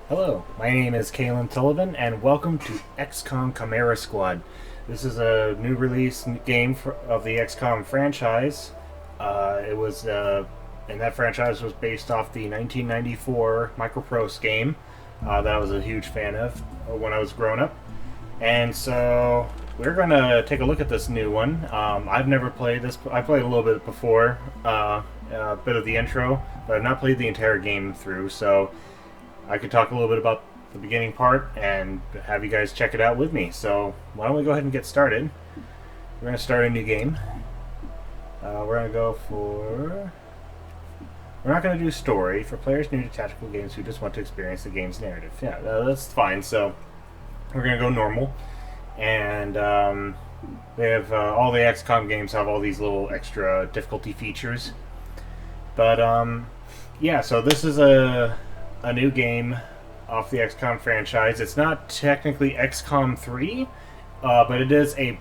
Hello, my name is Kalen Sullivan, and welcome to XCOM Chimera Squad. This is a new release game of the XCOM franchise. And that franchise was based off the 1994 Microprose game that I was a huge fan of when I was growing up. And so we're going to take a look at this new one. I've never played this. I played a little bit before, a bit of the intro, but I've not played the entire game through. So I could talk a little bit about the beginning part and have you guys check it out with me. So why don't we go ahead and get started? We're going to start a new game. We're going to go for... We're not going to do story for players new to tactical games who just want to experience the game's narrative. Yeah, that's fine. So we're going to go normal. And they have all the XCOM games have all these little extra difficulty features. But yeah, so this is a new game off the XCOM franchise. It's not technically XCOM 3, but it is a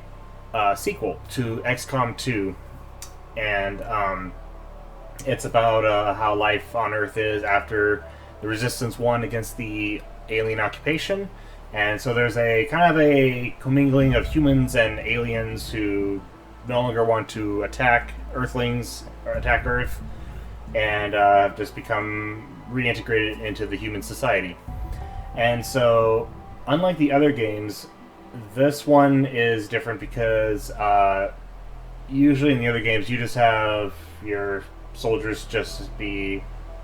sequel to XCOM 2. And it's about how life on Earth is after the Resistance won against the alien occupation. And so there's a kind of a commingling of humans and aliens who no longer want to attack Earthlings or attack Earth, and have just become reintegrated into the human society. And so, unlike the other games, this one is different because usually in the other games you just have your soldiers just be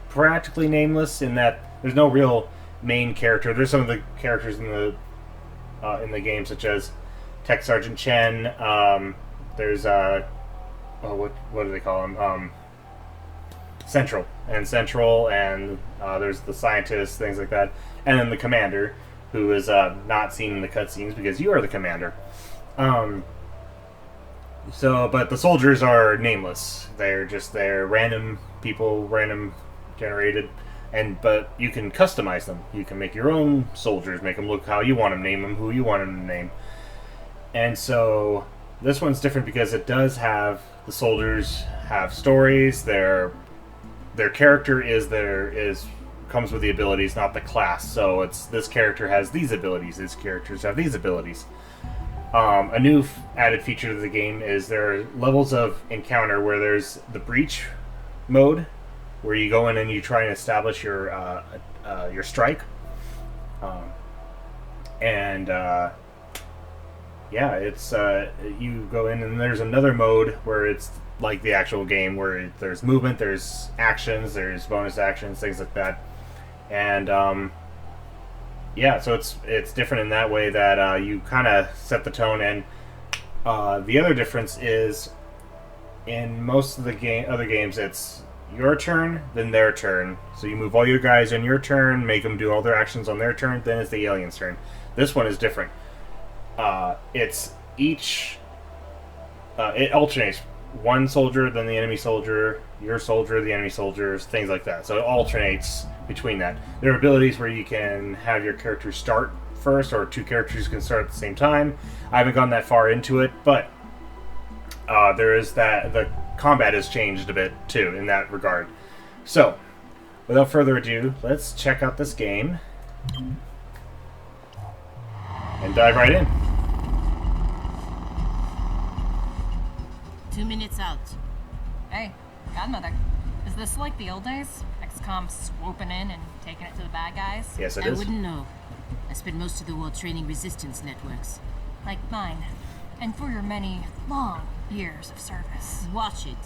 practically nameless in that there's no real main character. There's some of the characters in the game, such as Tech Sergeant Chen. There's what do they call him? Central, and there's the scientists, things like that, and then the commander, who is not seen in the cutscenes because you are the commander. But the soldiers are nameless. They're random people, random generated, but you can customize them. You can make your own soldiers, make them look how you want them, name them who you want them to name. And so this one's different because it does have the soldiers have stories. Their character comes with the abilities, not the class. So it's this character has these abilities. These characters have these abilities. A new added feature to the game is there are levels of encounter where there's the breach mode, where you go in and you try and establish your strike. It's you go in and there's another mode where it's like the actual game, where there's movement, there's actions, there's bonus actions, things like that. And so it's different in that way that you kind of set the tone. And the other difference is in most of the other games, it's your turn, then their turn. So you move all your guys on your turn, make them do all their actions on their turn, then it's the alien's turn. This one is different. It's each... it alternates. One soldier, then the enemy soldier, your soldier, the enemy soldiers, things like that. So it alternates between that. There are abilities where you can have your character start first, or two characters can start at the same time. I haven't gone that far into it, but there is that. The combat has changed a bit too in that regard. So, without further ado, let's check out this game and dive right in. 2 minutes out. Hey, Godmother, is this like the old days? XCOM swooping in and taking it to the bad guys? Yes, it I is. wouldn't know. I spent most of the war training resistance networks. Like mine. And for your many, long years of service. Watch it.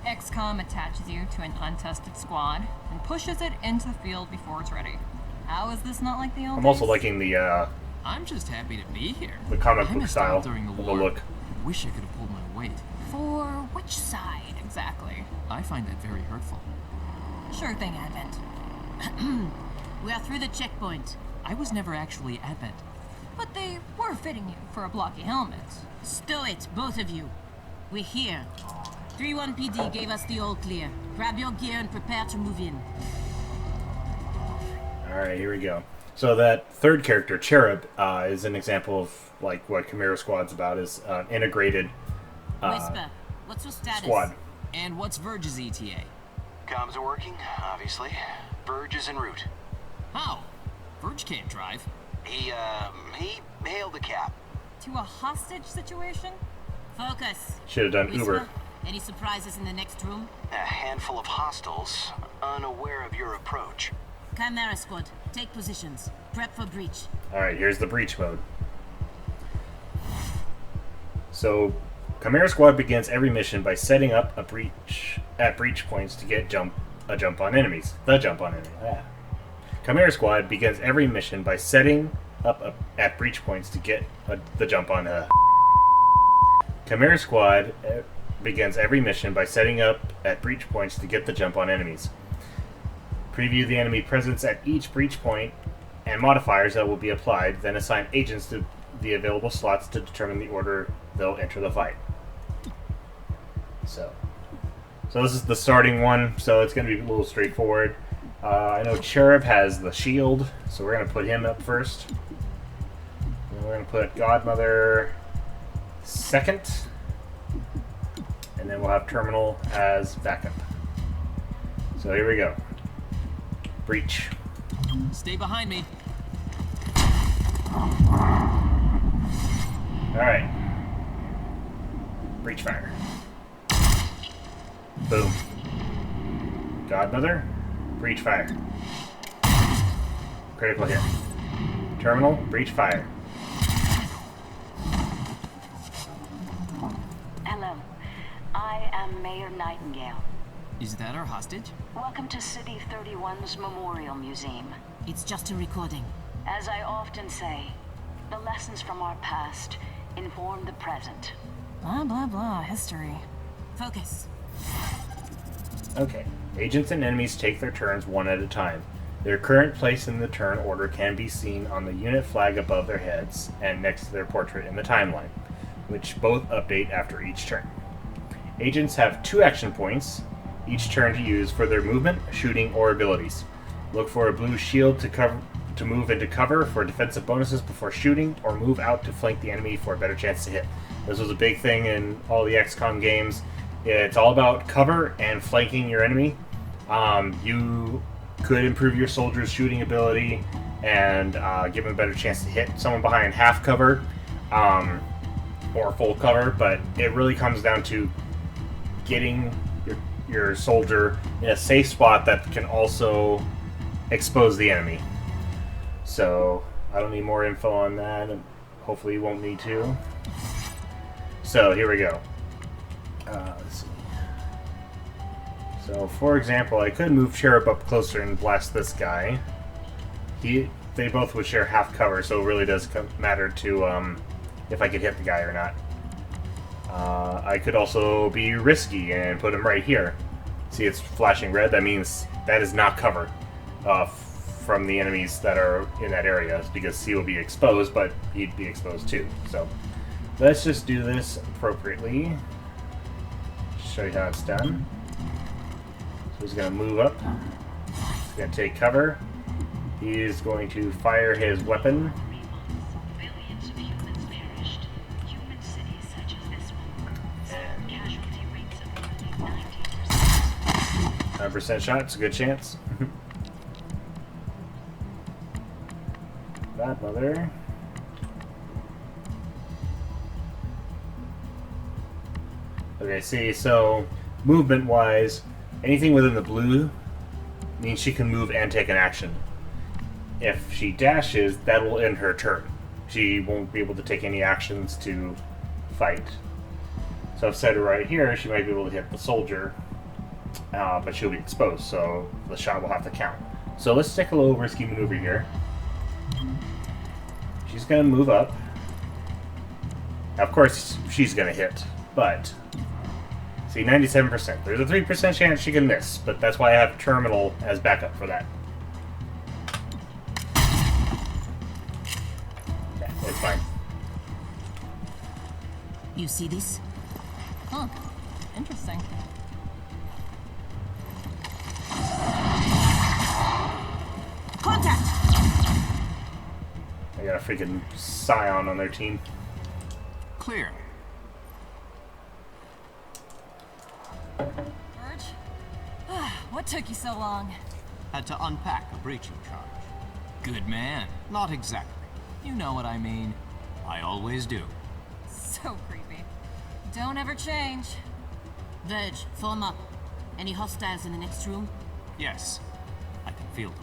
XCOM attaches you to an untested squad and pushes it into the field before it's ready. How is this not like the old I'm days? also liking the I'm just happy to be here. comic I book missed style out during the of the war. look. Wish I could have pulled my weight. For which side, exactly? I find that very hurtful. Sure thing, Advent. We are through the checkpoint. I was never actually Advent. But they were fitting you for a blocky helmet. Stow it, both of you. We're here. 3-1 PD gave us the all clear. Grab your gear and prepare to move in. Alright, here we go. So that third character, Cherub, is an example of like what Chimera Squad's about, is integrated Whisper, what's your status? squad. And what's Verge's ETA? Comms are working, obviously. Verge is en route. How? Verge can't drive. He hailed the cab. To a hostage situation? Focus. Should have done Uber. Whisper, any surprises in the next room? A handful of hostiles, unaware of your approach. Chimera squad, take positions. Prep for breach. Alright, here's the breach mode. So, Chimera Squad begins every mission by setting up a breach at breach points to get a jump on enemies. The jump on enemies. Chimera Squad begins every mission by setting up at breach points to get the jump on Chimera Squad begins every mission by setting up at breach points to get the jump on enemies. Preview the enemy presence at each breach point and modifiers that will be applied, then assign agents to the available slots to determine the order they'll enter the fight. So this is the starting one, so it's going to be a little straightforward. I know Cherub has the shield, so we're going to put him up first. And we're going to put Godmother second, and then we'll have Terminal as backup. So here we go. Breach. Stay behind me. Alright. Breach fire. Boom. Godmother. Breach fire. Critical hit. Terminal. Breach fire. Hello. I am Mayor Nightingale. Is that our hostage? Welcome to City 31's Memorial Museum. It's just a recording. As I often say, the lessons from our past inform the present. Blah, blah, blah. History. Focus. Okay. Agents and enemies take their turns one at a time. Their current place in the turn order can be seen on the unit flag above their heads and next to their portrait in the timeline, which both update after each turn. Agents have 2 action points each turn to use for their movement, shooting, or abilities. Look for a blue shield to move into cover for defensive bonuses before shooting, or move out to flank the enemy for a better chance to hit. This was a big thing in all the XCOM games. It's all about cover and flanking your enemy. You could improve your soldier's shooting ability and give them a better chance to hit someone behind half cover or full cover, but it really comes down to getting your soldier in a safe spot that can also expose the enemy. So I don't need more info on that, and hopefully you won't need to. So here we go. Let's see. So for example, I could move Cherub up closer and blast this guy. They both would share half cover, so it really does matter to if I could hit the guy or not. I could also be risky and put him right here. See, it's flashing red. That means that is not cover from the enemies that are in that area, because he will be exposed, but he'd be exposed too. So let's just do this appropriately. Show you how it's done. So he's going to move up. He's going to take cover. He's going to fire his weapon. Billions of humans perished. Human cities such as this one saw casualty rates of nearly 90%. 100% shot. It's a good chance. That mother. Okay, see, so movement-wise, anything within the blue means she can move and take an action. If she dashes, that will end her turn. She won't be able to take any actions to fight. So I've set her right here, she might be able to hit the soldier, but she'll be exposed, so the shot will have to count. So let's take a little risky maneuver here. She's going to move up. Of course, she's going to hit, but see, 97%. There's a 3% chance she can miss, but that's why I have Terminal as backup for that. Yeah, it's fine. You see this? Huh. Interesting. Contact! I got a freaking Scion on their team. Clear. Verge? What took you so long? Had to unpack a breaching charge. Good man. Not exactly. You know what I mean. I always do. So creepy. Don't ever change. Verge, form up. Any hostiles in the next room? Yes. I can feel them.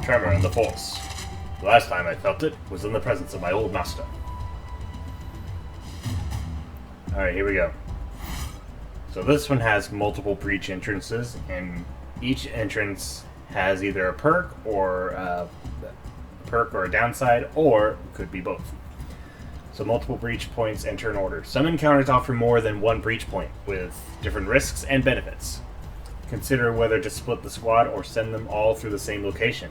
Tremor in the Force. The last time I felt it was in the presence of my old master. Alright, here we go. So this one has multiple breach entrances, and each entrance has either a perk or a downside, or it could be both. So multiple breach points enter in order. Some encounters offer more than one breach point, with different risks and benefits. Consider whether to split the squad or send them all through the same location.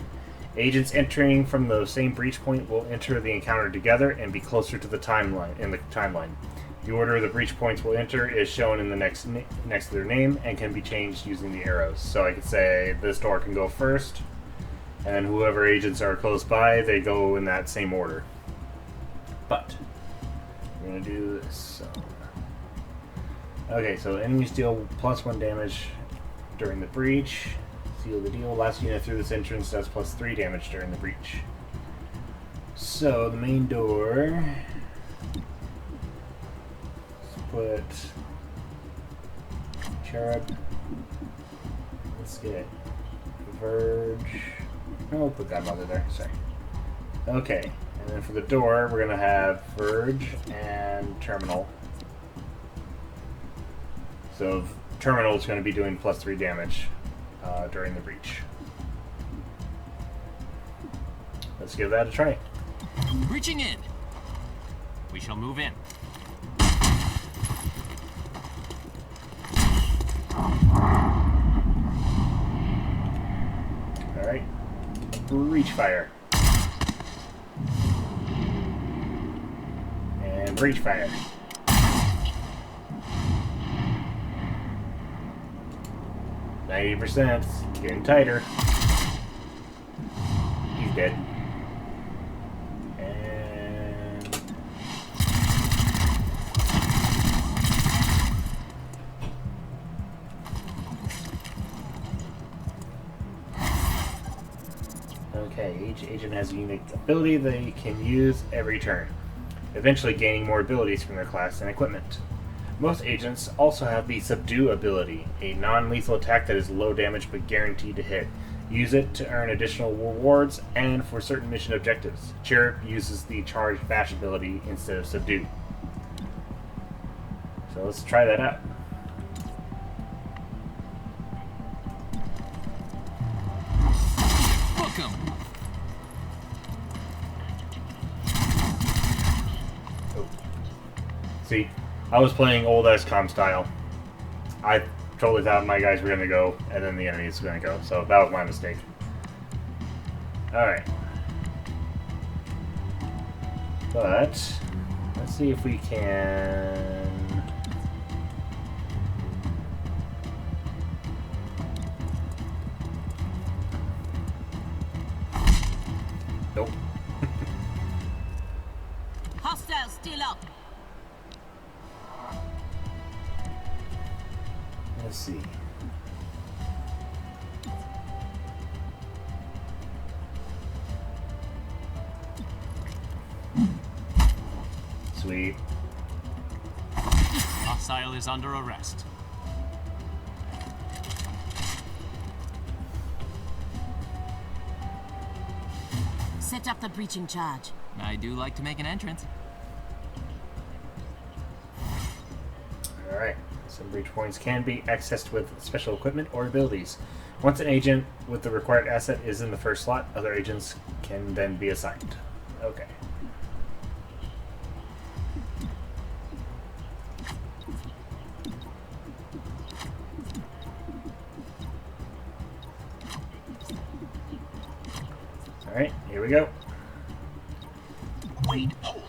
Agents entering from the same breach point will enter the encounter together and be closer to the timeline. The order the breach points will enter is shown in the next to their name and can be changed using the arrows. So I could say this door can go first, and then whoever agents are close by, they go in that same order. But we're gonna do this. So. Okay, so enemies deal +1 damage during the breach. Seal the deal. Last unit through this entrance does +3 damage during the breach. So the main door. Put Cherub. Let's get Verge. No, we'll put Godmother there. Sorry. Okay, and then for the door, we're gonna have Verge and Terminal. So Terminal is going to be doing +3 damage during the breach. Let's give that a try. Reaching in. We shall move in. Alright. Breach fire. And breach fire. %. Getting tighter. He's dead. And okay, each agent has a unique ability they can use every turn, eventually gaining more abilities from their class and equipment. Most agents also have the Subdue ability, a non-lethal attack that is low damage but guaranteed to hit. Use it to earn additional rewards and for certain mission objectives. Cherub uses the Charged Bash ability instead of Subdue. So let's try that out. Book 'em. Oh. See? I was playing old XCOM style. I totally thought my guys were going to go, and then the enemies were going to go. So that was my mistake. Alright. But, let's see if we can... Nope. Hostiles still up. Let's see. Sweet. Hostile is under arrest. Set up the breaching charge. I do like to make an entrance. Alright. Some breach points can be accessed with special equipment or abilities. Once an agent with the required asset is in the first slot, other agents can then be assigned. Okay. Alright, here we go. Wait, hold.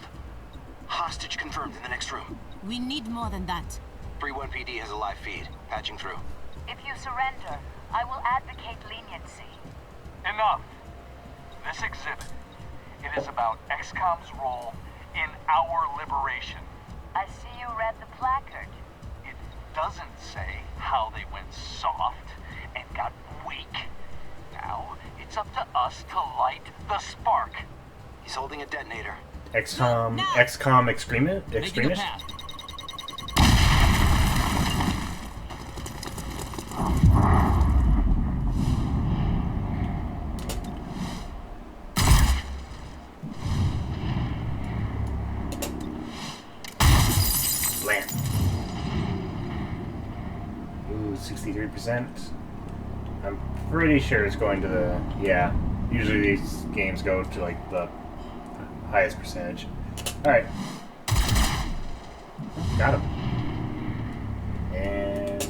Hostage confirmed in the next room. We need more than that. 3-1 PD has a live feed. Patching through. If you surrender, I will advocate leniency. Enough. This exhibit, it is about XCOM's role in our liberation. I see you read the placard. It doesn't say how they went soft and got weak. Now, it's up to us to light the spark. He's holding a detonator. XCOM extremist? Making a path. Land. Ooh, 63%. I'm pretty sure it's going to the... Yeah. Usually these games go to, like, the highest percentage. Alright. Got him. And...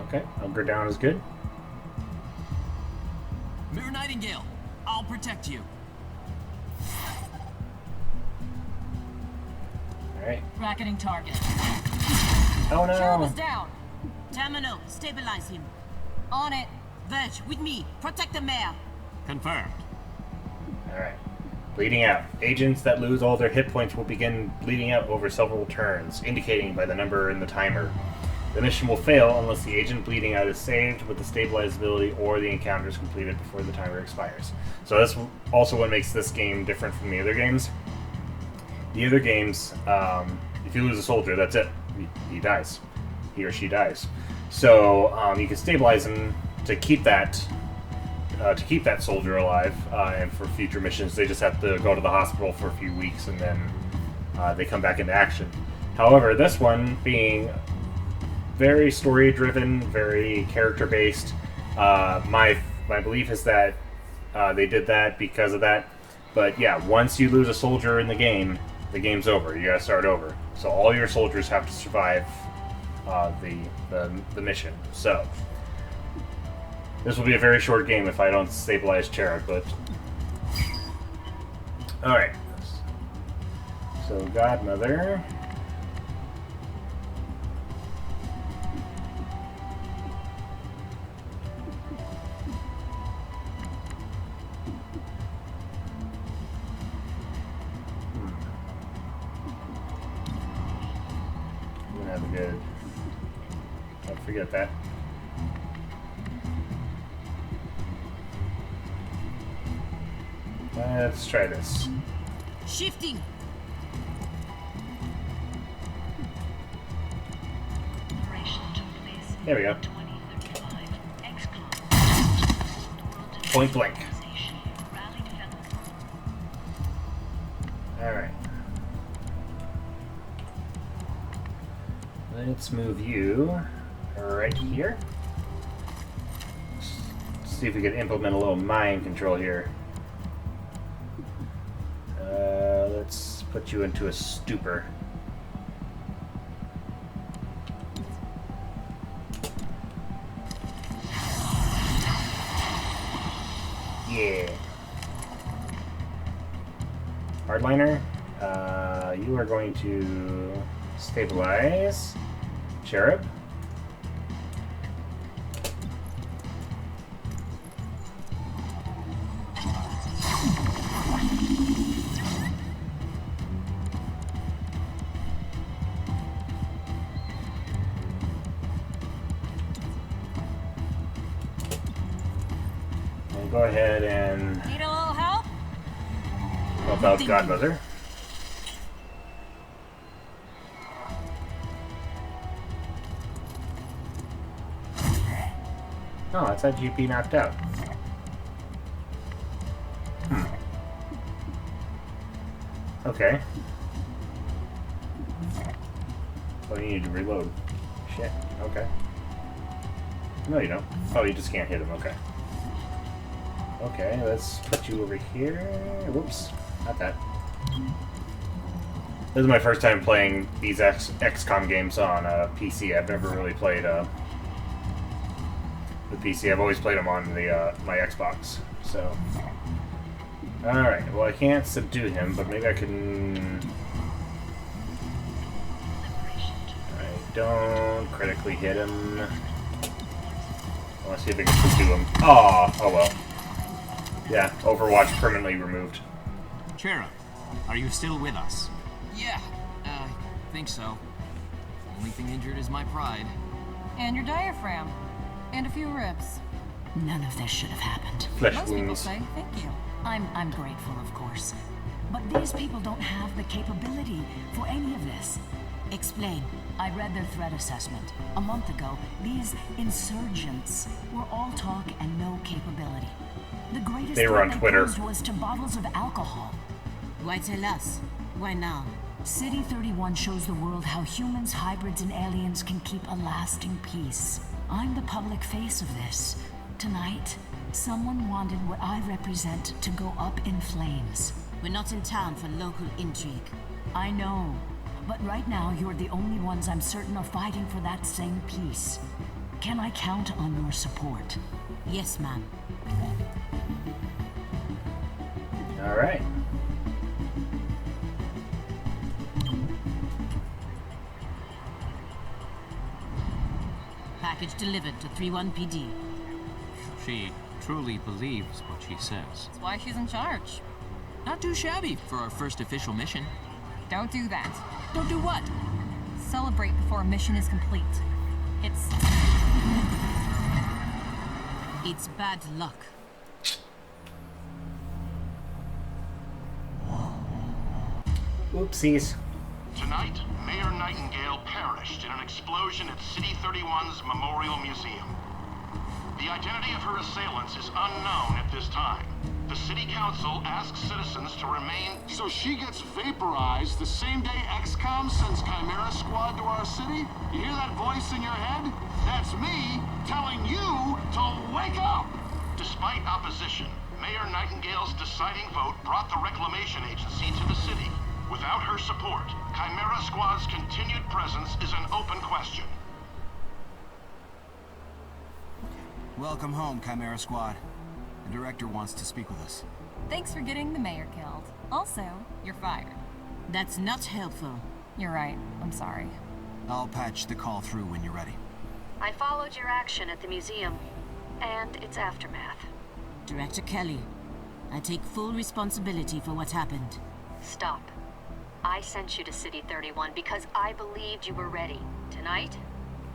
Okay, hunker down is good. Mirror Nightingale, I'll protect you. Alright. Bracketing target. Oh Chimera no! is down. Terminal, stabilize him. On it. Verge, with me. Protect the mayor. Confirmed. Alright. Bleeding out. Agents that lose all their hit points will begin bleeding out over several turns, indicating by the number in the timer. The mission will fail unless the agent bleeding out is saved with the stabilize ability or the encounter is completed before the timer expires. So that's also what makes this game different from the other games. The other games, if you lose a soldier, that's it. He dies. He or she dies. So you can stabilize him to keep that soldier alive, and for future missions, they just have to go to the hospital for a few weeks and then they come back into action. However, this one being very story-driven, very character-based, my belief is that they did that because of that. But yeah, once you lose a soldier in the game's over. You gotta start over. So all your soldiers have to survive the mission. So this will be a very short game if I don't stabilize Chimera, but alright. So Godmother. Good. Don't forget that. Let's try this. Shifting. Operation took place There we go. in 2035. XCOM. Point blank. Organization rallied fellow. Alright. Let's move you right here. Let's see if we can implement a little mind control here. Let's put you into a stupor. Yeah. Hardliner, you are going to stabilize Cherub. And go ahead and Need a little help? help out Godmother. Oh, that's that GP knocked out. Okay. Oh, you need to reload. Shit. Okay. No, you don't. Oh, you just can't hit him. Okay. Okay, let's put you over here. Whoops. Not that. This is my first time playing these XCOM games on PC. I've never really played the PC. I've always played them on the my Xbox. So, all right. Well, I can't subdue him, but maybe I can. I don't critically hit him. I want to see if I can subdue him. Oh well. Yeah, Overwatch permanently removed. Chimera, are you still with us? Yeah, I think so. Only thing injured is my pride. And your diaphragm. And a few ribs. None of this should have happened. Flesh Most people wounds. say thank you. I'm grateful, of course. But these people don't have the capability for any of this. Explain. I read their threat assessment. A month ago, these insurgents were all talk and no capability. The greatest They were on threat Twitter. posed was to bottles of alcohol. Why tell us? Why now? City 31 shows the world how humans, hybrids, and aliens can keep a lasting peace. I'm the public face of this. Tonight, someone wanted what I represent to go up in flames. We're not in town for local intrigue. I know, but right now you're the only ones I'm certain are fighting for that same peace. Can I count on your support? Yes, ma'am. All right. Package delivered to 31 PD. She truly believes what she says. That's why she's in charge. Not too shabby for our first official mission. Don't do that. Don't do what? Celebrate before a mission is complete. It's bad luck. Oopsies. Tonight, Mayor Nightingale perished in an explosion at City 31's Memorial Museum. The identity of her assailants is unknown at this time. The City Council asks citizens to remain... So she gets vaporized the same day XCOM sends Chimera Squad to our city? You hear that voice in your head? That's me telling you to wake up! Despite opposition, Mayor Nightingale's deciding vote brought the Reclamation Agency to the city. Without her support, Chimera Squad's continued presence is an open question. Welcome home, Chimera Squad. The director wants to speak with us. thanks for getting the mayor killed. Also, you're fired. That's not helpful. You're right. I'm sorry. I'll patch the call through when you're ready. I followed your action at the museum and its aftermath. Director Kelly, I take full responsibility for what happened. Stop. I sent you to City 31 because I believed you were ready. Tonight,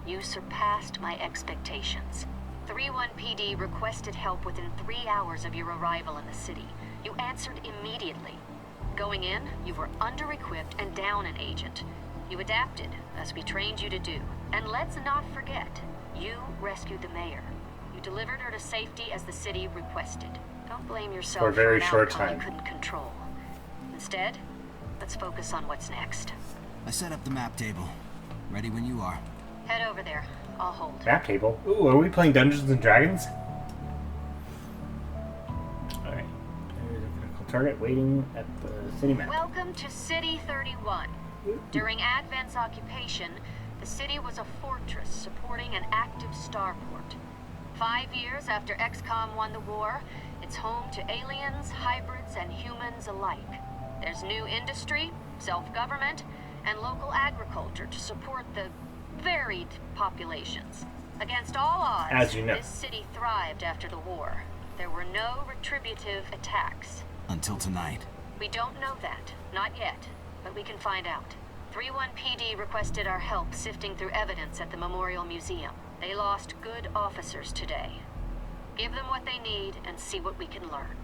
you surpassed my expectations. 3-1 PD requested help within 3 hours of your arrival in the city. You answered immediately. Going in, you were under-equipped and down an agent. You adapted, as we trained you to do. And let's not forget, you rescued the mayor. You delivered her to safety as the city requested. Don't blame yourself For a very an short outcome time. you couldn't control. Instead, let's focus on what's next. I set up the map table. Ready when you are. Head over there. I'll hold. Map table. Ooh, are we playing Dungeons and Dragons? Alright. There's a critical target waiting at the city map. Welcome to City 31. During Advent's occupation, the city was a fortress supporting an active starport. 5 years after XCOM won the war, it's home to aliens, hybrids, and humans alike. There's new industry, self-government, and local agriculture to support the varied populations. Against all odds, As you know. this city thrived after the war. There were no retributive attacks. Until tonight. We don't know that. Not yet. But we can find out. 3-1 PD requested our help sifting through evidence at the Memorial Museum. They lost good officers today. Give them what they need and see what we can learn.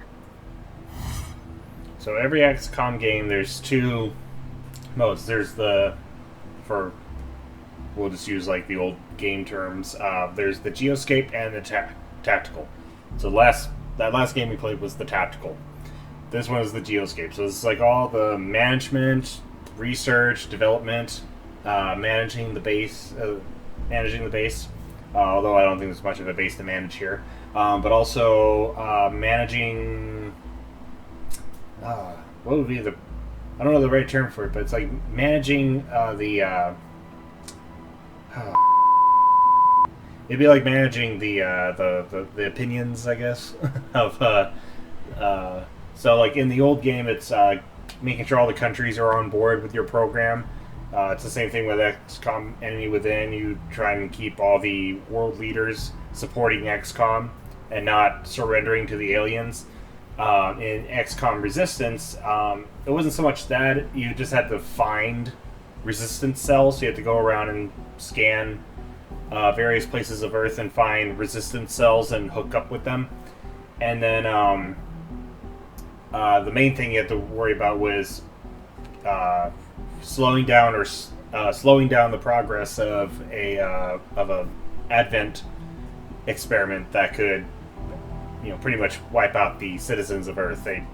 So every XCOM game, there's two modes. There's we'll just use like the old game terms. There's the Geoscape and the Tactical. So that last game we played was the Tactical. This one is the Geoscape. So it's like all the management, research, development, managing the base. Although I don't think there's much of a base to manage here. But also managing. What would be the? I don't know the right term for it, but it's like managing it'd be like managing the opinions, I guess, of so like in the old game, it's making sure all the countries are on board with your program. It's the same thing with XCOM Enemy Within. You try and keep all the world leaders supporting XCOM and not surrendering to the aliens. in XCOM Resistance, it wasn't so much that you just had to find resistance cells. So you had to go around and scan various places of Earth and find resistance cells and hook up with them. And then the main thing you had to worry about was slowing down the progress of a Advent experiment that could, pretty much wipe out the citizens of Earth. They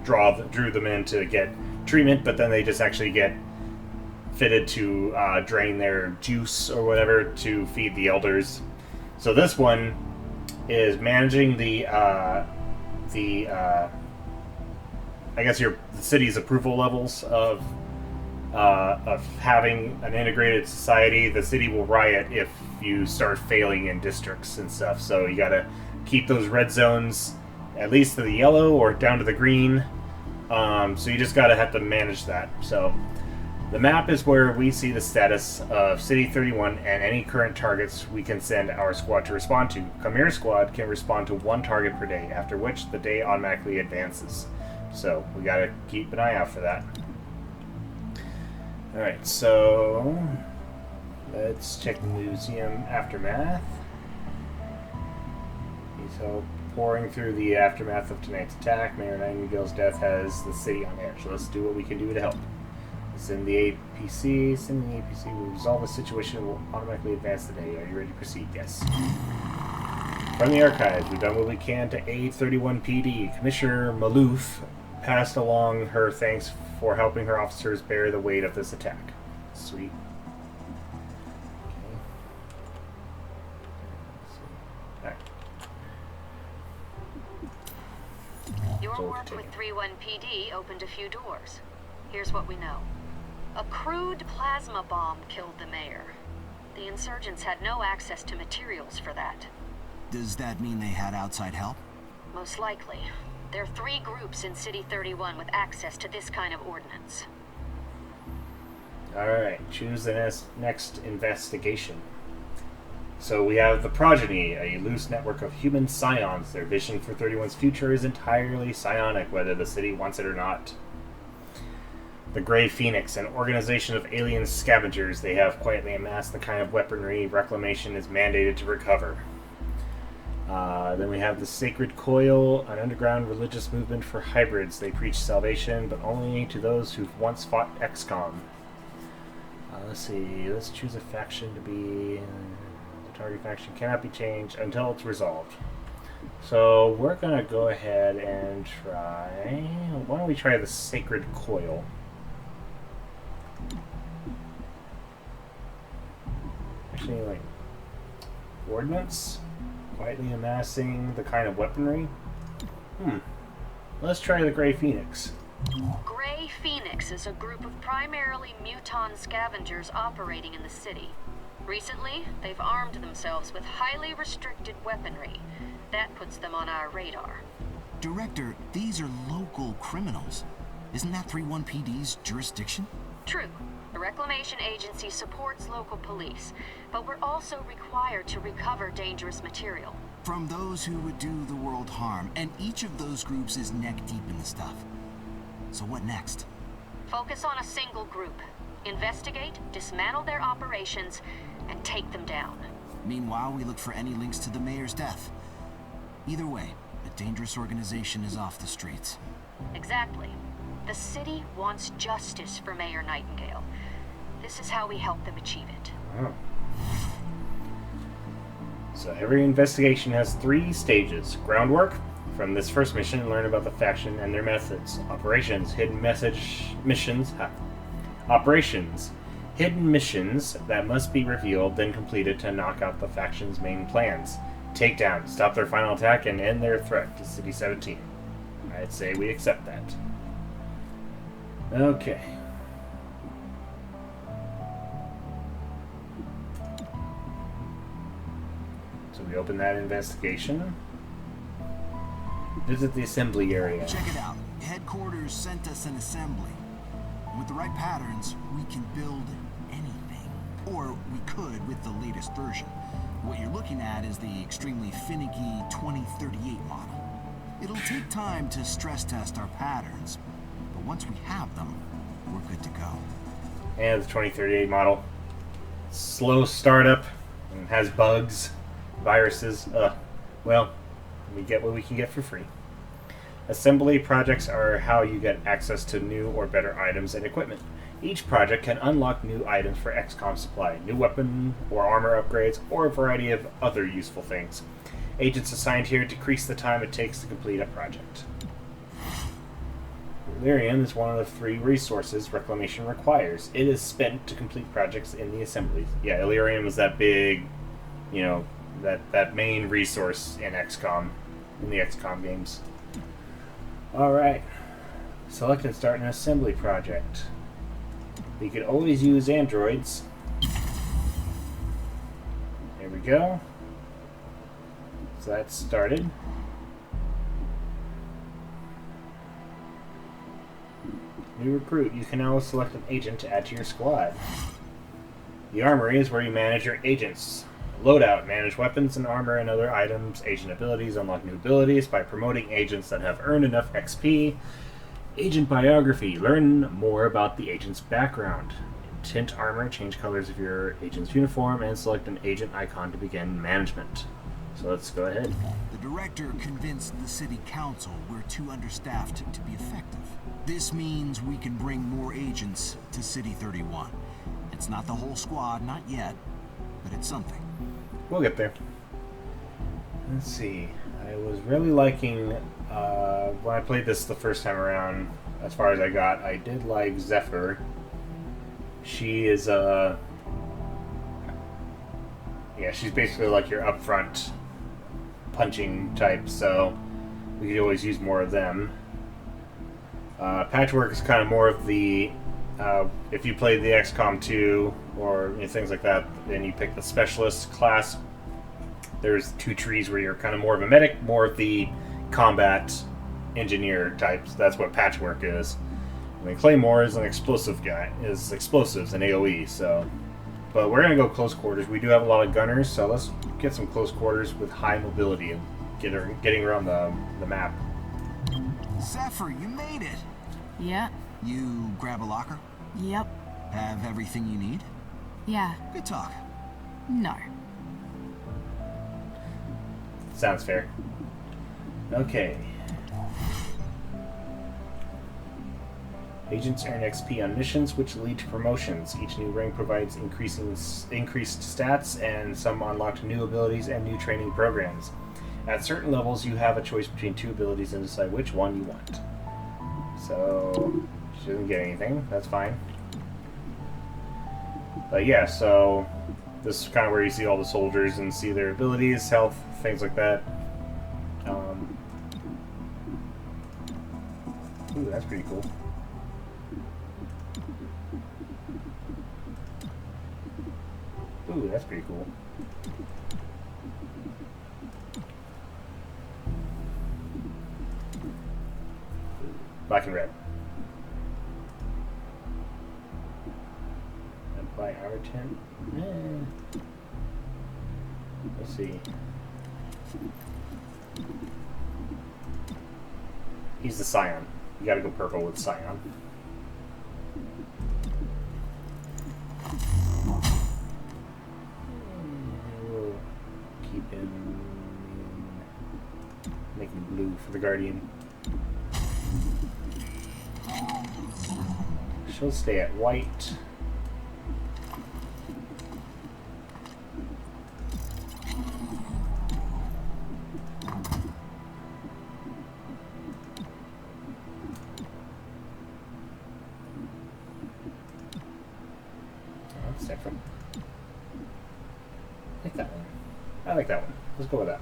drew them in to get treatment, but then they just actually get fitted to drain their juice or whatever to feed the elders. So this one is managing the city's approval levels of having an integrated society. The city will riot if you start failing in districts and stuff. So you gotta keep those red zones at least to the yellow or down to the green. So you just gotta have to manage that. So the map is where we see the status of City 31 and any current targets we can send our squad to respond to. Chimera Squad can respond to 1 target per day, after which the day automatically advances. So we gotta keep an eye out for that. Alright, so let's check the museum aftermath. So pouring through the aftermath of tonight's attack, Mayor Nightingale's death has the city on edge. So let's do what we can do to help. Send the APC. Sending the APC will resolve the situation and will automatically advance the day. Are you ready to proceed? Yes. From the archives, we've done what we can to aid 31 PD. Commissioner Malouf passed along her thanks for helping her officers bear the weight of this attack. Sweet. Okay. Your work with 31 PD opened a few doors. Here's what we know. A crude plasma bomb killed the mayor. The insurgents had no access to materials for that. Does that mean they had outside help? Most likely. There are 3 groups in City 31 with access to this kind of ordnance. Alright, choose the next investigation. So we have the Progeny, a loose network of human scions. Their vision for 31's future is entirely psionic, whether the city wants it or not. The Grey Phoenix, an organization of alien scavengers. They have quietly amassed the kind of weaponry Reclamation is mandated to recover. Then we have the Sacred Coil, an underground religious movement for hybrids. They preach salvation, but only to those who've once fought XCOM. Let's see, let's choose a faction to be... the target faction cannot be changed until it's resolved. So we're going to go ahead and try... Why don't we try the Sacred Coil? Actually, like... Ordnance? Quietly amassing the kind of weaponry? Let's try the Grey Phoenix. Grey Phoenix is a group of primarily muton scavengers operating in the city. Recently, they've armed themselves with highly restricted weaponry. That puts them on our radar. Director, these are local criminals. Isn't that 31PD's jurisdiction? True. The Reclamation Agency supports local police, but we're also required to recover dangerous material. From those who would do the world harm, and each of those groups is neck deep in the stuff. So what next? Focus on a single group. Investigate, dismantle their operations, and take them down. Meanwhile, we look for any links to the mayor's death. Either way, a dangerous organization is off the streets. Exactly. The city wants justice for Mayor Nightingale. This is how we help them achieve it. Oh. So every investigation has 3 stages. Groundwork. From this first mission, learn about the faction and their methods. Operations. Hidden missions. Operations. Hidden missions that must be revealed, then completed to knock out the faction's main plans. Takedown. Stop their final attack and end their threat to City 17. I'd say we accept that. Okay. So we open that investigation. Visit the assembly area. Check it out. Headquarters sent us an assembly. With the right patterns, we can build anything. Or we could with the latest version. What you're looking at is the extremely finicky 2038 model. It'll take time to stress test our patterns, but once we have them, we're good to go. And the 2038 model. Slow startup and has bugs, viruses. Well, we get what we can get for free. Assembly projects are how you get access to new or better items and equipment. Each project can unlock new items for XCOM supply, new weapon or armor upgrades, or a variety of other useful things. Agents assigned here decrease the time it takes to complete a project. Lyrium is one of the 3 resources Reclamation requires. It is spent to complete projects in the assemblies. Yeah, Lyrium is that big, you know, that main resource in XCOM, in the XCOM games. Alright. Select and start an assembly project. You could always use androids. There we go. So that's started. New recruit. You can now select an agent to add to your squad. The armory is where you manage your agents. Loadout. Manage weapons and armor and other items. Agent abilities. Unlock new abilities by promoting agents that have earned enough XP. Agent biography. Learn more about the agent's background. Tint armor. Change colors of your agent's uniform and select an agent icon to begin management. So let's go ahead. The director convinced the city council we're too understaffed to be effective. This means we can bring more agents to City 31. It's not the whole squad, not yet, but it's something. We'll get there. Let's see. I was really liking, when I played this the first time around, as far as I got, I did like Zephyr. She is, yeah, she's basically like your upfront punching type, so we could always use more of them. Patchwork is kind of more of the, if you played the XCOM 2 or things like that, and you pick the specialist class, there's 2 trees where you're kind of more of a medic, more of the combat engineer types. That's what Patchwork is. And then Claymore is an explosive guy, is explosives and AoE, so. But we're going to go close quarters. We do have a lot of gunners, so let's get some close quarters with high mobility and getting around the map. Zephyr, you made it! Yeah. You grab a locker? Yep. Have everything you need? Yeah. Good talk. No. Sounds fair. Okay. Agents earn XP on missions, which lead to promotions. Each new rank provides increased stats, and some unlocked new abilities and new training programs. At certain levels, you have a choice between 2 abilities and decide which one you want. So, she doesn't get anything. That's fine. But yeah, so this is kind of where you see all the soldiers and see their abilities, health, things like that. Ooh, that's pretty cool. Ooh, that's pretty cool. Black and red. Apply armor 10. Let's see. He's the Scion. You gotta go purple with Scion. We'll keep him making blue for the Guardian. She'll stay at white. That's different. I like that one. I like that one. Let's go with that.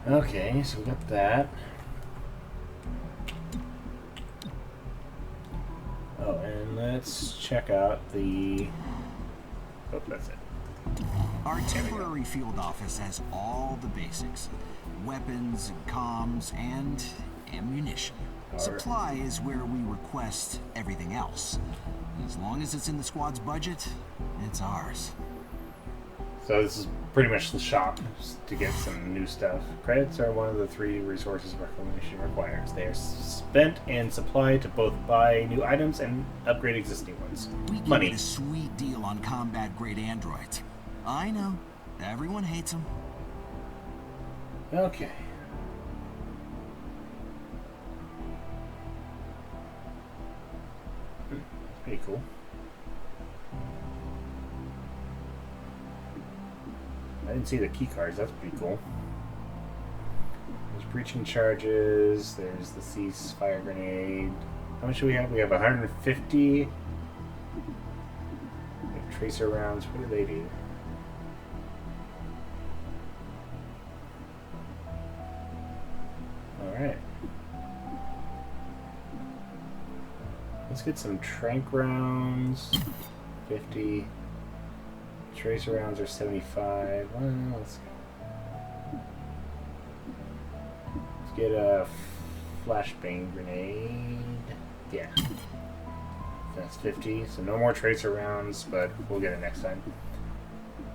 Okay, so we got that. Oh, and let's check out the... Oh, that's it. Our temporary field office has all the basics. Weapons, comms, and ammunition. Supply is where we request everything else. As long as it's in the squad's budget, it's ours. So this is pretty much the shop to get some new stuff. Credits are one of the 3 resources Reclamation requires. They are spent and supplied to both buy new items and upgrade existing ones. We can Money. get a sweet deal on combat-grade androids. I know. Everyone hates them. Okay. Pretty cool. I didn't see the key cards. That's pretty cool. There's breaching charges. There's the ceasefire grenade. How much do we have? We have 150. We have tracer rounds. What do they do? Alright. Let's get some trank rounds. 50. Tracer rounds are 75. Well, let's get a flashbang grenade. Yeah. That's 50. So no more tracer rounds, but we'll get it next time.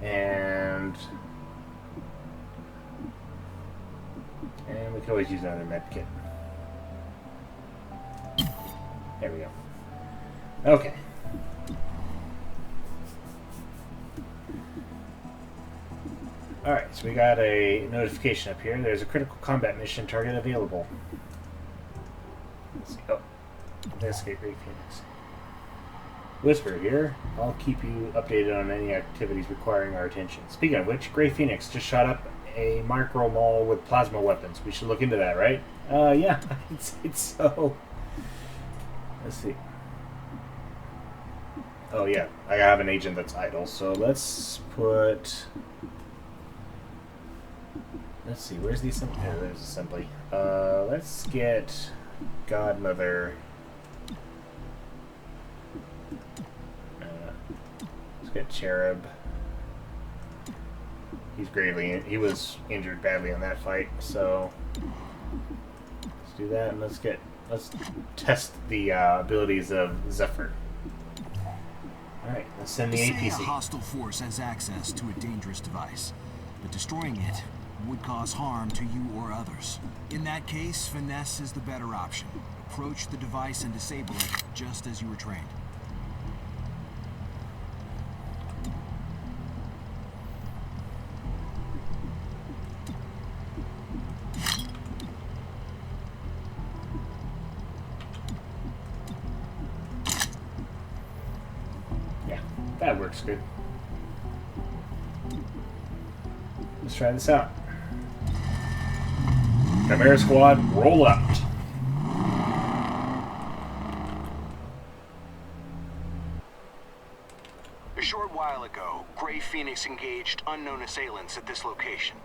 And we can always use another med kit. There we go. Okay. Alright, so we got a notification up here. There's a critical combat mission target available. Let's see. Oh. Investigate Great Phoenix. Whisper here. I'll keep you updated on any activities requiring our attention. Speaking of which, Grey Phoenix just shot up a micro mall with plasma weapons. We should look into that, right? Yeah, it's so. Let's see. Oh yeah, I have an agent that's idle, so let's put. Let's see, where's the assembly? Oh, there's assembly. Let's get Godmother. Let's get Cherub. He was injured badly in that fight, so let's do that, and let's test the abilities of Zephyr. Alright, let's send the Say APC. a hostile force has access to a dangerous device, but destroying it would cause harm to you or others. In that case, finesse is the better option. Approach the device and disable it, just as you were trained. Yeah, that works good. Let's try this out. Chimera Squad, roll out. A short while ago, Grey Phoenix engaged unknown assailants at this location.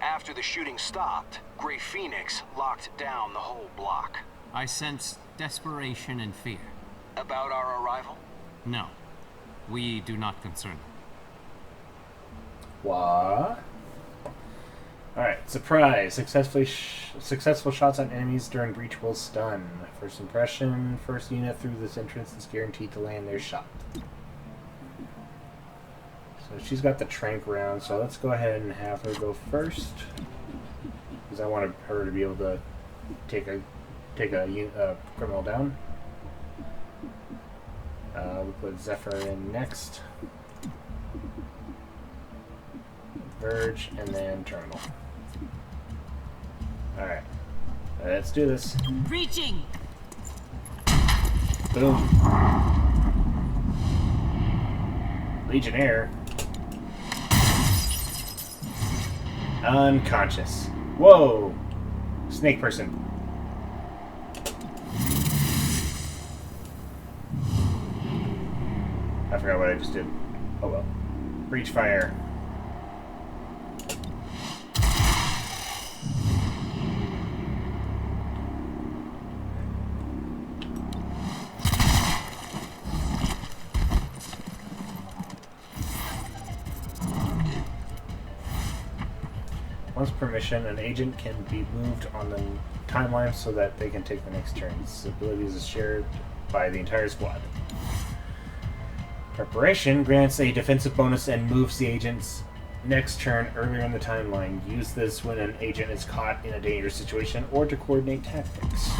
After the shooting stopped, Grey Phoenix locked down the whole block. I sense desperation and fear. About our arrival? No. We do not concern. What? Alright, surprise. Successful shots on enemies during breach will stun. First impression, first unit through this entrance is guaranteed to land their shot. So she's got the trank round, so let's go ahead and have her go first. Because I want her to be able to take a criminal down. We'll put Zephyr in next. Verge, and then Terminal. Alright. Let's do this. Breaching! Boom. Legionnaire. Unconscious. Whoa! Snake person. I forgot what I just did. Oh well. Breach fire. Once per mission, an agent can be moved on the timeline so that they can take the next turn. This ability is shared by the entire squad. Preparation grants a defensive bonus and moves the agent's Next turn, earlier in the timeline, use this when an agent is caught in a dangerous situation or to coordinate tactics.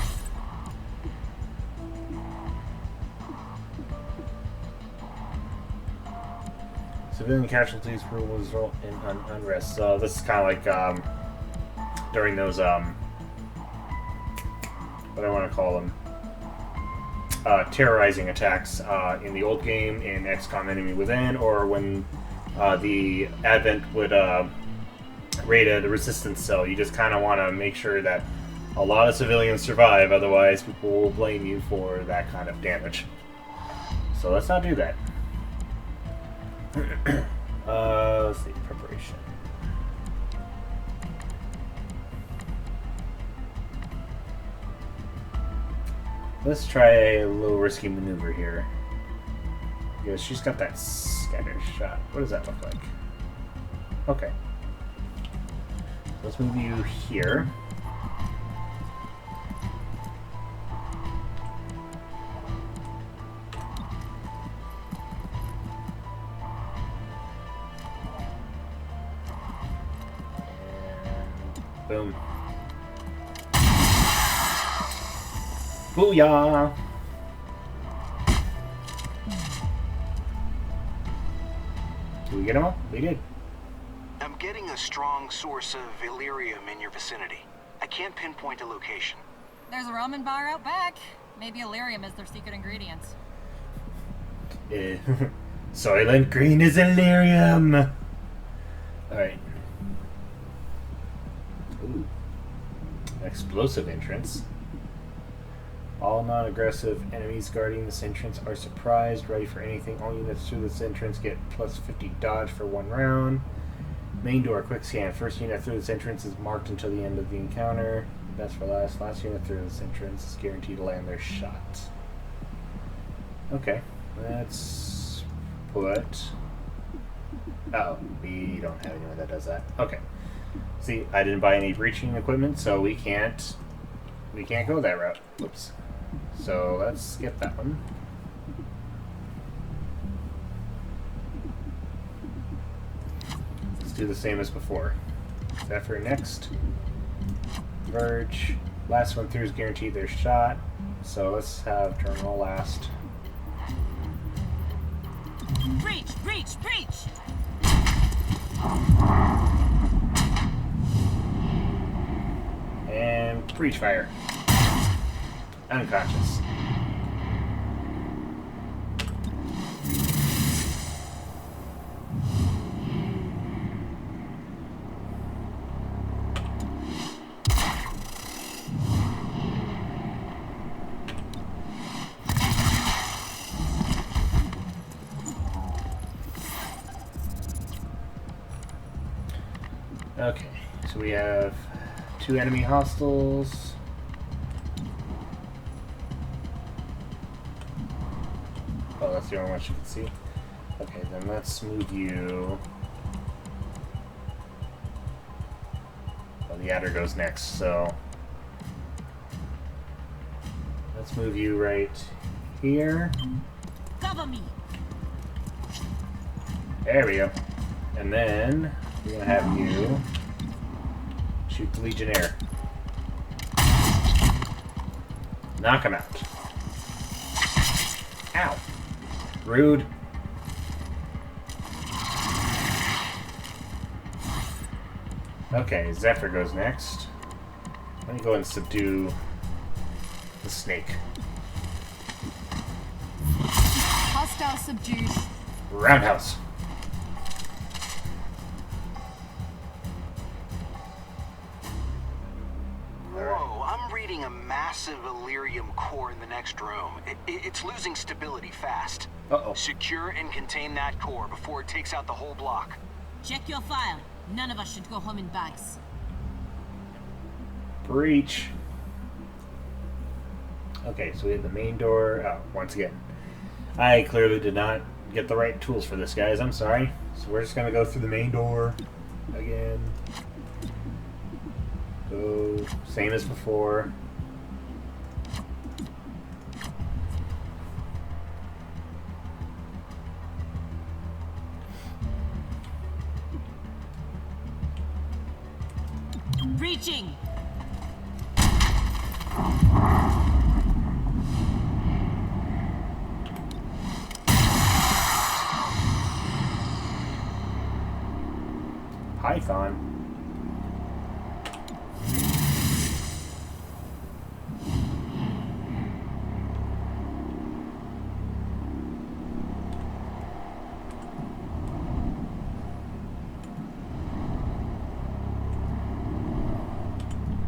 Civilian casualties will result in unrest. So this is kind of like during those what do I want to call them? Terrorizing attacks in the old game in XCOM Enemy Within, or when the Advent would raid a resistance cell. You just kind of want to make sure that a lot of civilians survive, otherwise people will blame you for that kind of damage. So let's not do that. Let's see, preparation. Let's try a little risky maneuver here. Because she's got that scatter shot. What does that look like? Okay. Let's move you here. Boom. Booyah! Did we get them all? We did. I'm getting a strong source of Illyrium in your vicinity. I can't pinpoint a location. There's a ramen bar out back. Maybe Illyrium is their secret ingredients. Soylent Green is Illyrium! Alright. Ooh. Explosive entrance. All non-aggressive enemies guarding this entrance are surprised, ready for anything. All units through this entrance get plus 50 dodge for 1 round. Main door, quick scan. First unit through this entrance is marked until the end of the encounter. Best for last. Last unit through this entrance is guaranteed to land their shot. Okay, let's put... Oh, we don't have anyone that does that. Okay. See, I didn't buy any breaching equipment, so we can't go that route. Whoops. So let's skip that one. Let's do the same as before. Zephyr next. Verge. Last one through is guaranteed their shot. So let's have terminal last. Breach! Breach! Breach! And breach fire. Unconscious. Okay, so we have 2 enemy hostiles. Oh, that's the only one you can see. Okay, then let's move you. Oh, the adder goes next, so let's move you right here. Cover me! There we go. And then we're gonna have you shoot the Legionnaire. Knock him out. Ow. Rude. Okay, Zephyr goes next. Let me go and subdue the snake. Hostile subdued. Roundhouse. Whoa, I'm reading a massive Illyrium core in the next room. It's losing stability fast. Uh-oh. Secure and contain that core before it takes out the whole block. Check your file. None of us should go home in bags. Breach. Okay, so we have the main door. Oh, once again, I clearly did not get the right tools for this, guys. I'm sorry. So we're just gonna go through the main door again. Go same as before. Breaching! Python.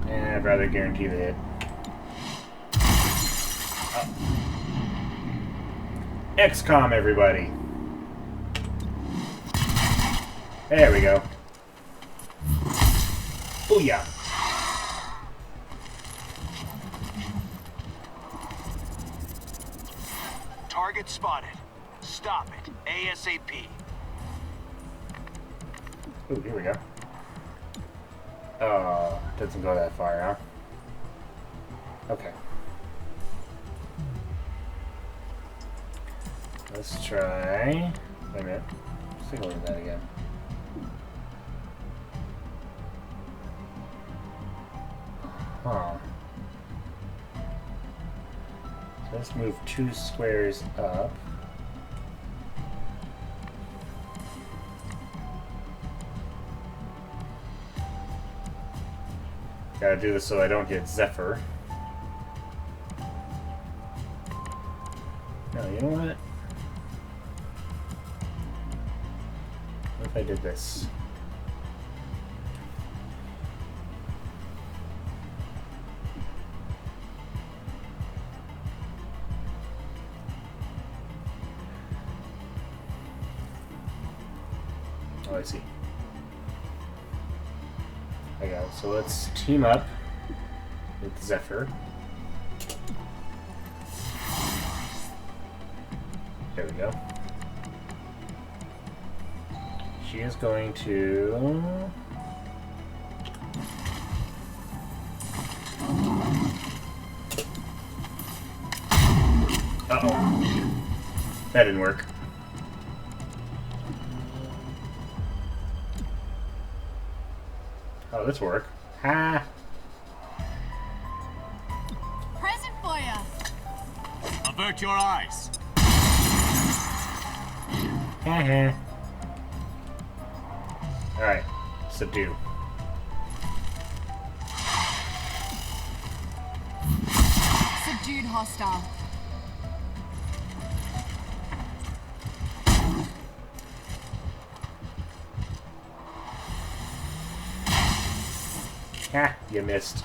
I'd rather guarantee the hit. Oh. XCOM, everybody. There we go. Booyah. Target spotted. Stop it. ASAP. Ooh, here we go. Oh, doesn't go that far, huh? Okay. Let's try... Wait a minute. Let's take a look at that again. Huh. So let's move 2 squares up. Gotta do this so I don't get Zephyr. No, you know what? What if I did this? Oh, I see. I got it. So let's team up with Zephyr. There we go. She is going to... Uh-oh. That didn't work. Oh, this work. Ha! Present for ya. Avert your eyes. Ha. Alright, subdue. Subdued hostile. Ha! You missed.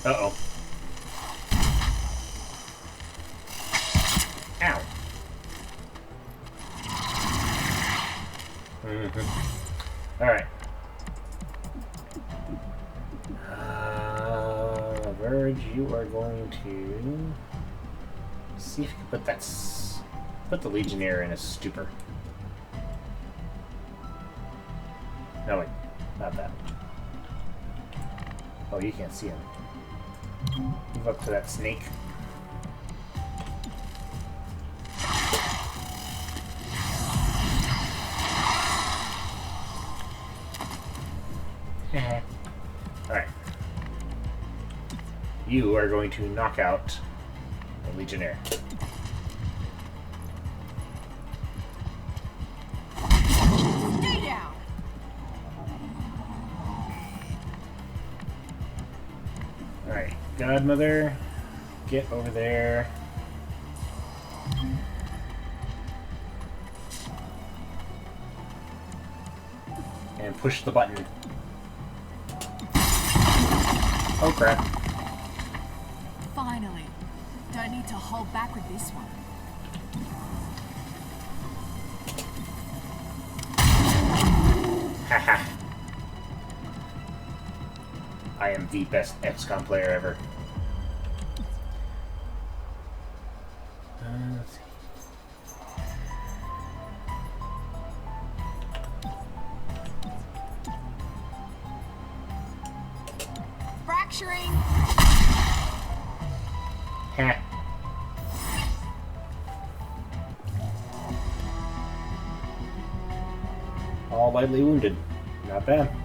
Uh-oh. Ow. Alright. Verge, you are going to... see if you can put that... put the Legionnaire in a stupor. No, wait. Not that. Oh, you can't see him. Move up to that snake. Alright. You are going to knock out the Legionnaire. Stay down. Alright, Godmother, get over there. And push the button. Oh crap. Finally. Don't need to hold back with this one. Haha. I am the best XCOM player ever. Let's see. Fracturing. Heh. All lightly wounded. Not bad.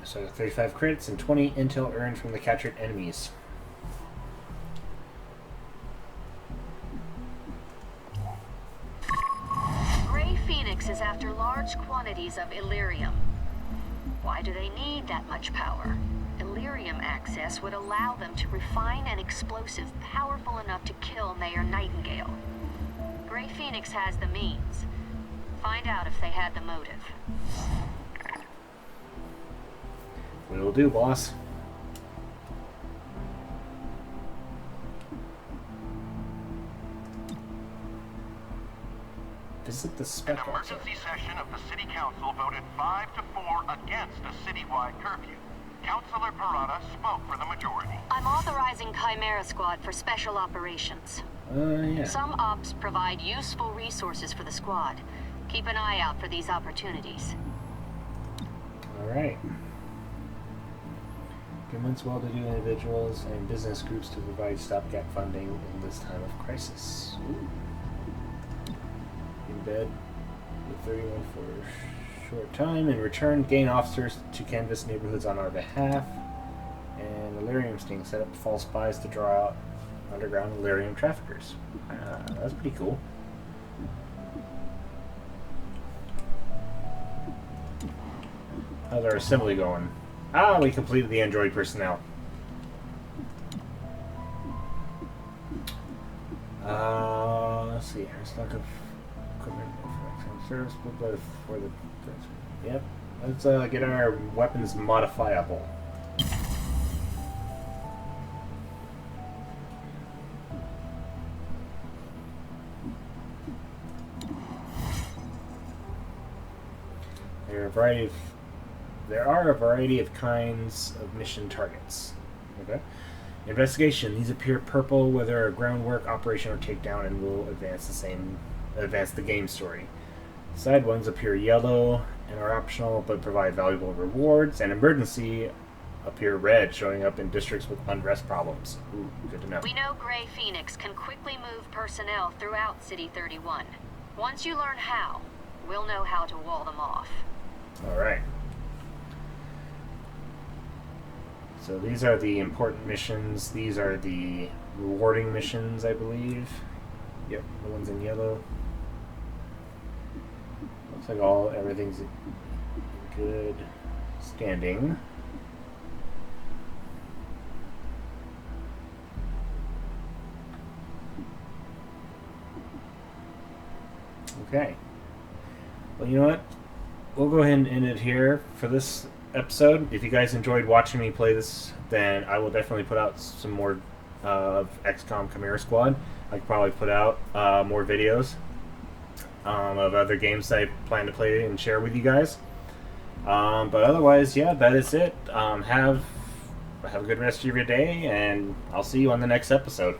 So 35 crits and 20 intel earned from the captured enemies. Gray Phoenix is after large quantities of Illyrium. Why do they need that much power? Illyrium access would allow them to refine an explosive powerful enough to kill Mayor Nightingale. Gray Phoenix has the means. Find out if they had the motive. Will do, boss. Visit the An spec also. emergency session of the City Council voted 5-4 against a citywide curfew. Councilor Parada spoke for the majority. I'm authorizing Chimera Squad for special operations. Yeah. Some ops provide useful resources for the squad. Keep an eye out for these opportunities. Alright. Convince well-to-do individuals and business groups to provide stopgap funding in this time of crisis. Ooh. Embed with 31 for a short time. In return, gain officers to canvass neighborhoods on our behalf. And Illyrium sting. Set up false spies to draw out underground Illyrium traffickers. That's pretty cool. How's our assembly going? Ah, we completed the android personnel. Let's see. Our stock of equipment for service for the. Yep. Let's get our weapons modifiable. There are a variety of kinds of mission targets. Okay. Investigation. These appear purple, whether a groundwork, operation, or takedown, and will advance the game story. Side ones appear yellow and are optional, but provide valuable rewards. And emergency appear red, showing up in districts with unrest problems. Ooh, good to know. We know Gray Phoenix can quickly move personnel throughout City 31. Once you learn how, we'll know how to wall them off. Alright. So these are the important missions. These are the rewarding missions, I believe. Yep, the ones in yellow. Looks like everything's in good standing. Okay. Well, you know what? We'll go ahead and end it here for this episode. If you guys enjoyed watching me play this, then I will definitely put out some more of XCOM Chimera Squad. I could probably put out more videos of other games that I plan to play and share with you guys. But otherwise, yeah, that is it. Have a good rest of your day, and I'll see you on the next episode.